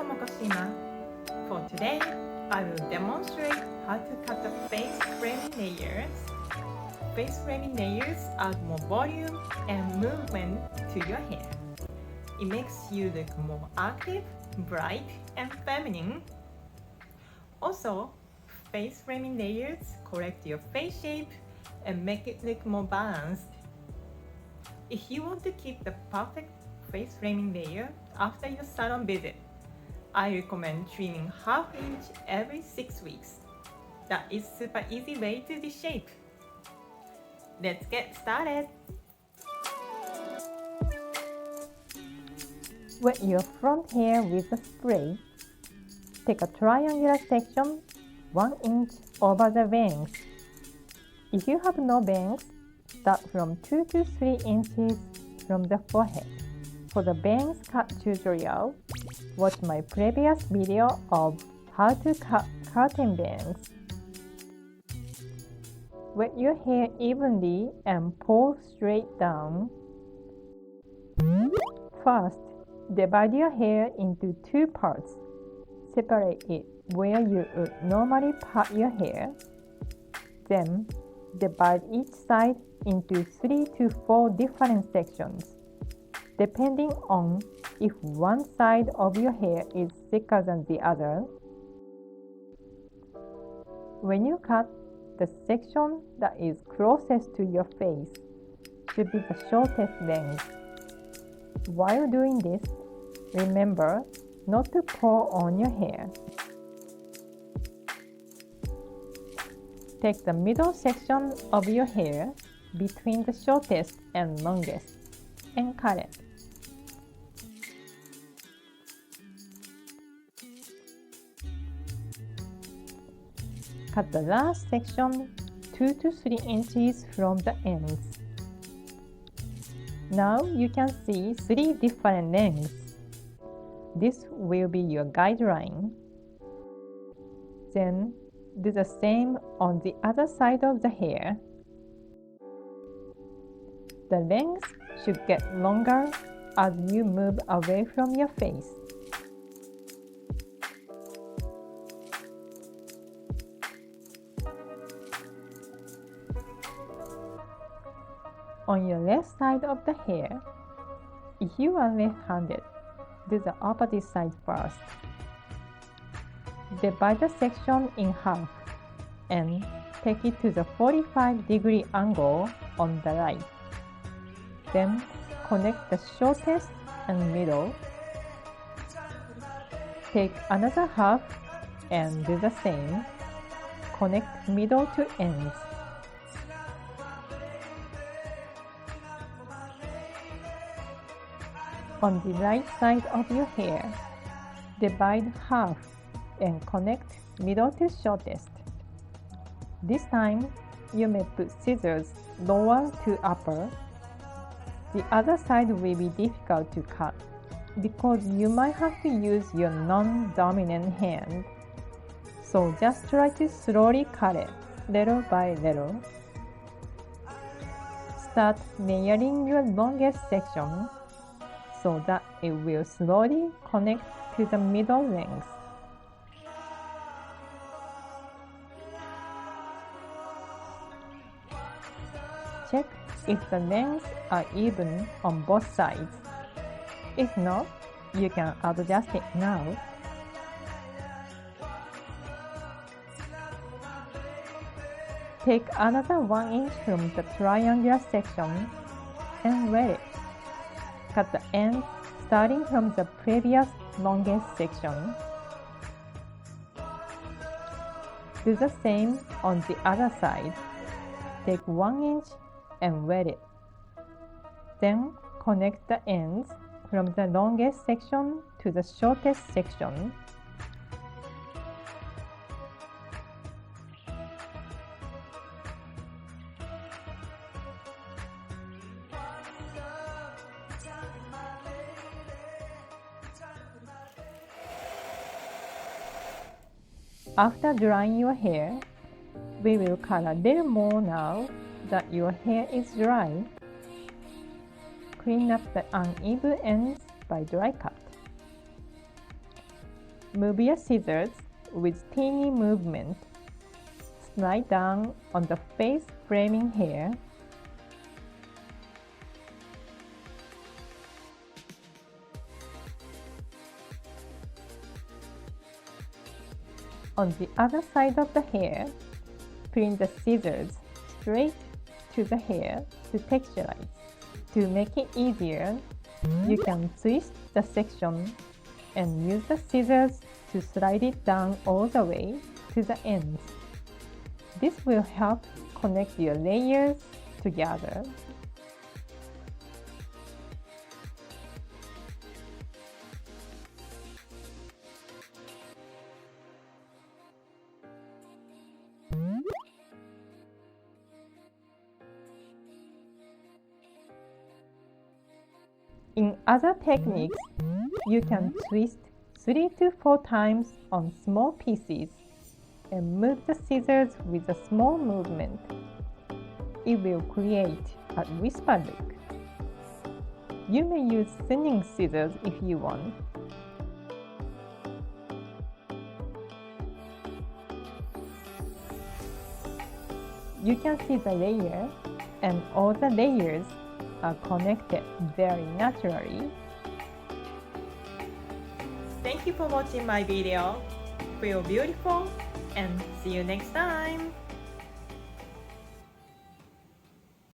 Tomoko Shima. For today, I will demonstrate how to cut the face framing layers. Face framing layers add more volume and movement to your hair. It makes you look more active, bright, and feminine. Also, face framing layers correct your face shape and make it look more balanced. If you want to keep the perfect face framing layer after your salon visit, I recommend trimming ½ inch every 6 weeks. That is super easy way to this shape. Let's get started. Wet your front hair with a spray. Take a triangular section 1 inch over the bangs. If you have no bangs, start from 2 to 3 inches from the forehead. For the bangs cut tutorial, watch my previous video of how to cut curtain bangs. Wet your hair evenly and pull straight down. First, divide your hair into 2 parts. Separate it where you would normally part your hair. Then, divide each side into 3 to 4 different sections, depending on if one side of your hair is thicker than the other. When you cut, the section that is closest to your face should be the shortest length. While doing this, remember not to pull on your hair. Take the middle section of your hair between the shortest and longest and cut it. Cut the last section 2 to 3 inches from the ends. Now you can see 3 different lengths. This will be your guideline. Then do the same on the other side of the hair. The length should get longer as you move away from your face. On your left side of the hair, if you are left-handed, do the opposite side first. Divide the section in half and take it to the 45-degree angle on the right. Then connect the shortest and middle. Take another half and do the same. Connect middle to ends. On the right side of your hair, divide half and connect middle to shortest. This time, you may put scissors lower to upper. The other side will be difficult to cut because you might have to use your non-dominant hand. So just try to slowly cut it little by little. Start layering your longest section so that it will slowly connect to the middle length. Check if the lengths are even on both sides. If not, you can adjust it now. Take another 1 inch from the triangular section and wet it. Cut the ends starting from the previous longest section. Do the same on the other side. Take 1 inch and wet it. Then connect the ends from the longest section to the shortest section. After drying your hair, we will cut a little more now that your hair is dry. Clean up the uneven ends by dry cut. Move your scissors with teeny movement. Slide down on the face framing hair. On the other side of the hair, bring the scissors straight to the hair to texturize. To make it easier, you can twist the section and use the scissors to slide it down all the way to the ends. This will help connect your layers together. In other techniques, you can twist 3 to 4 times on small pieces and move the scissors with a small movement. It will create a whisper look. You may use thinning scissors if you want. You can see the layer, and all the layers are connected very naturally. Thank you for watching my video. Feel beautiful and see you next time.